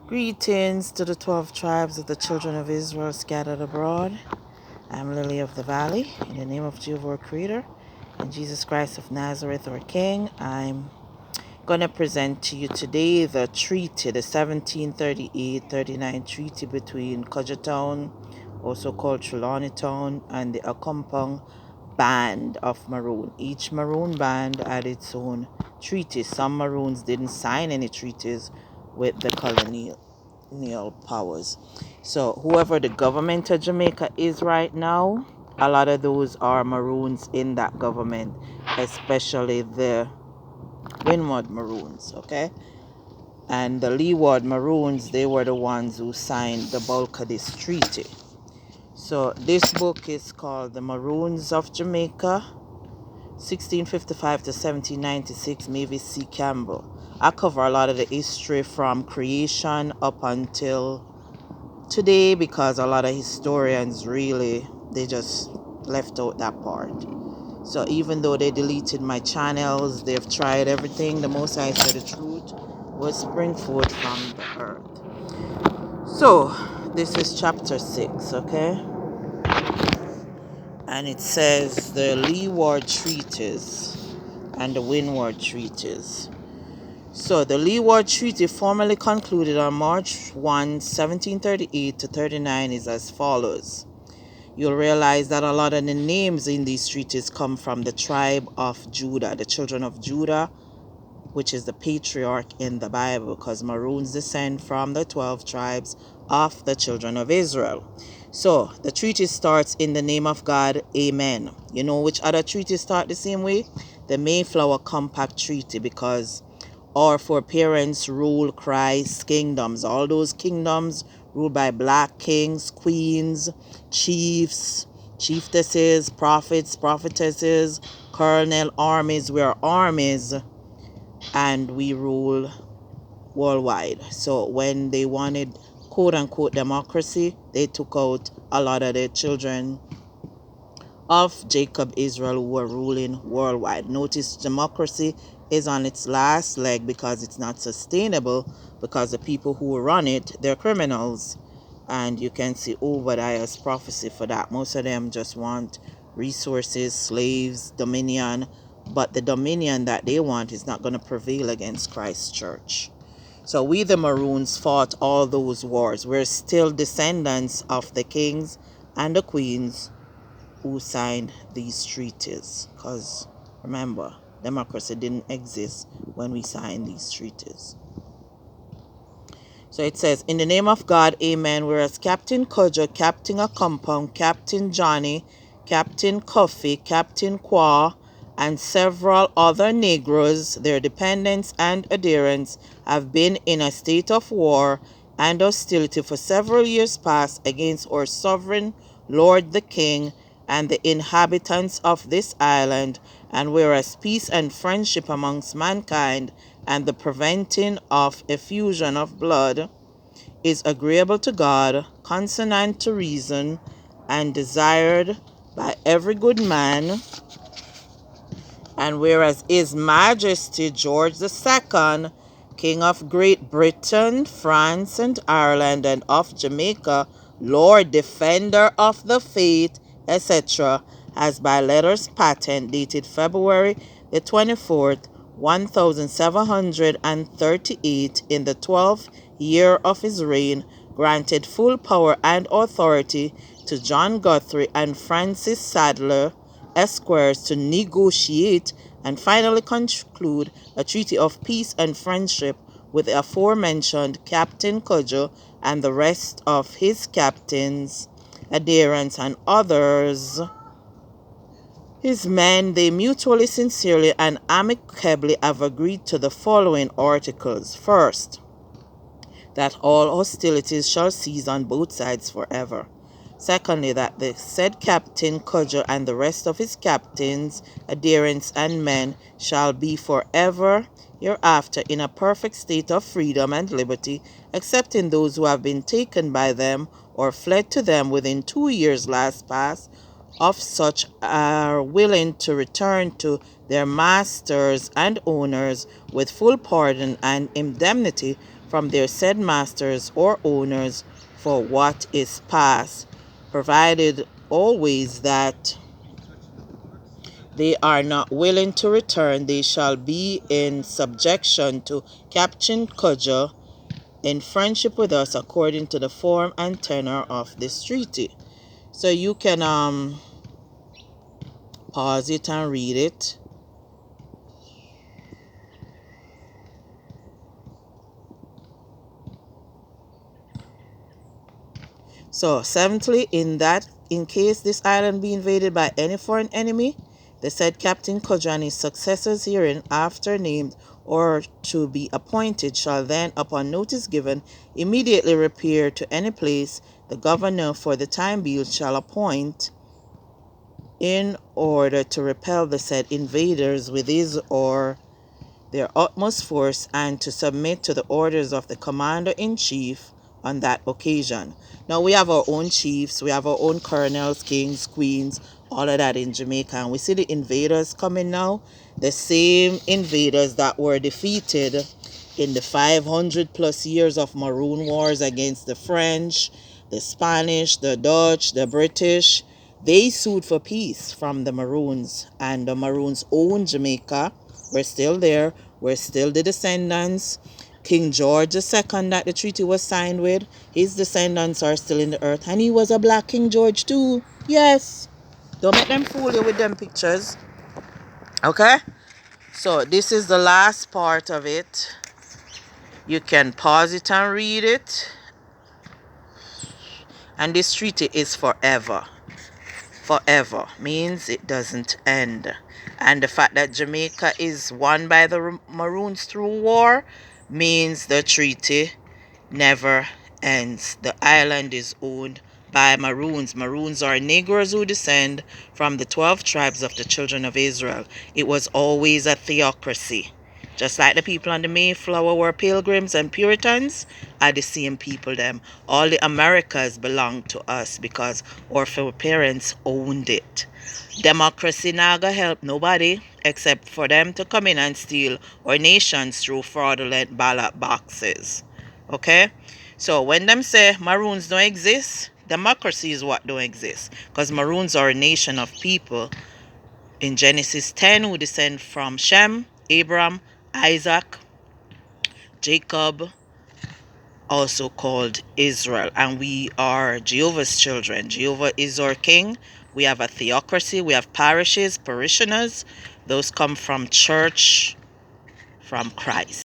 Greetings to the 12 tribes of the children of Israel scattered abroad. I'm Lily of the Valley. In the name of Jehovah our Creator and Jesus Christ of Nazareth our King, I'm going to present to you today the treaty, the 1738-39 treaty between Town, also called Trelawney Town, and the Accompong band of Maroon. Each Maroon band had its own treaty. Some Maroons didn't sign any treaties with the colonial powers. So whoever the government of Jamaica is right now, a lot of those are Maroons in that government, especially the Windward Maroons, okay? And the Leeward Maroons, they were the ones who signed the bulk of this treaty. So this book is called The Maroons of Jamaica, 1655 to 1796, Mavis C. Campbell. I cover a lot of the history from creation up until today because a lot of historians really, they just left out that part. So even though they deleted my channels, they've tried everything. The Most High said the truth will spring forth from the earth. So this is chapter 6, okay? And it says the Leeward Treaties and the Windward Treaties. So the Leeward Treaty formally concluded on March 1, 1738 to 39 is as follows. You'll realize that a lot of the names in these treaties come from the tribe of Judah, the children of Judah, which is the patriarch in the Bible, because Maroons descend from the 12 tribes of the children of Israel. So the treaty starts in the name of God, amen. You know which other treaties start the same way? The Mayflower Compact Treaty, because our foreparents rule Christ's kingdoms. All those kingdoms ruled by black kings, queens, chiefs, chiefesses, prophets, prophetesses, colonel, armies. We are armies and we rule worldwide. So when they wanted quote-unquote democracy, they took out a lot of the children of Jacob Israel who were ruling worldwide. Notice democracy is on its last leg because it's not sustainable, because the people who run it, they're criminals. And you can see Obadiah's prophecy for that. Most of them just want resources, slaves, dominion, but the dominion that they want is not going to prevail against Christ's church. So we, the Maroons, fought all those wars. We're still descendants of the kings and the queens who signed these treaties. Because remember, democracy didn't exist when we signed these treaties. So it says, in the name of God, amen. Whereas Captain Cudger, Captain Accompong, Captain Johnny, Captain Coffee, Captain Qua, and several other Negroes, their dependents and adherents, have been in a state of war and hostility for several years past against our sovereign Lord the King and the inhabitants of this island, and whereas peace and friendship amongst mankind and the preventing of effusion of blood is agreeable to God, consonant to reason, and desired by every good man, and whereas His Majesty George II, King of Great Britain, France, and Ireland, and of Jamaica, Lord Defender of the Faith, etc., has by letters patent dated February the 24th, 1738, in the 12th year of his reign, granted full power and authority to John Guthrie and Francis Sadler, Esquires, to negotiate and finally conclude a treaty of peace and friendship with the aforementioned Captain Cudjoe and the rest of his captains, adherents, and others, his men. They mutually, sincerely, and amicably have agreed to the following articles. First, that all hostilities shall cease on both sides forever. Secondly, that the said Captain Cudjoe and the rest of his captains, adherents, and men shall be forever hereafter in a perfect state of freedom and liberty, excepting those who have been taken by them or fled to them within 2 years last past, of such are willing to return to their masters and owners with full pardon and indemnity from their said masters or owners for what is past, provided always that they are not willing to return. They shall be in subjection to Captain Cudger in friendship with us according to the form and tenor of this treaty. So you can pause it and read it. So, seventhly, in case this island be invaded by any foreign enemy, the said Captain Cudger and his successors herein after named or to be appointed shall then, upon notice given, immediately repair to any place the governor for the time being shall appoint, in order to repel the said invaders with his or their utmost force, and to submit to the orders of the commander-in-chief on that occasion. Now we have our own chiefs, we have our own colonels, kings, queens, all of that in Jamaica, and we see the invaders coming now, the same invaders that were defeated in the 500 plus years of Maroon wars against the French, the Spanish, the Dutch, the British. They sued for peace from the Maroons, and the Maroons owned Jamaica. We're still there. We're still the descendants. King George II that the treaty was signed with, his descendants are still in the earth. And he was a black King George too. Yes. Don't make them fool you with them pictures. Okay? So this is the last part of it. You can pause it and read it. And this treaty is forever. Forever means it doesn't end. And the fact that Jamaica is won by the Maroons through war means the treaty never ends. The island is owned by Maroons. Maroons are Negroes who descend from the 12 tribes of the children of Israel. It was always a theocracy. Just like the people on the Mayflower were pilgrims and Puritans, are the same people them. All the Americas belong to us because our parents owned it. Democracy not gonna help nobody except for them to come in and steal our nations through fraudulent ballot boxes. Okay? So when them say Maroons don't exist, democracy is what don't exist. Because Maroons are a nation of people in Genesis 10 who descend from Shem, Abraham, Isaac, Jacob, also called Israel. And we are Jehovah's children. Jehovah is our king. We have a theocracy. We have parishes, parishioners. Those come from church, from Christ.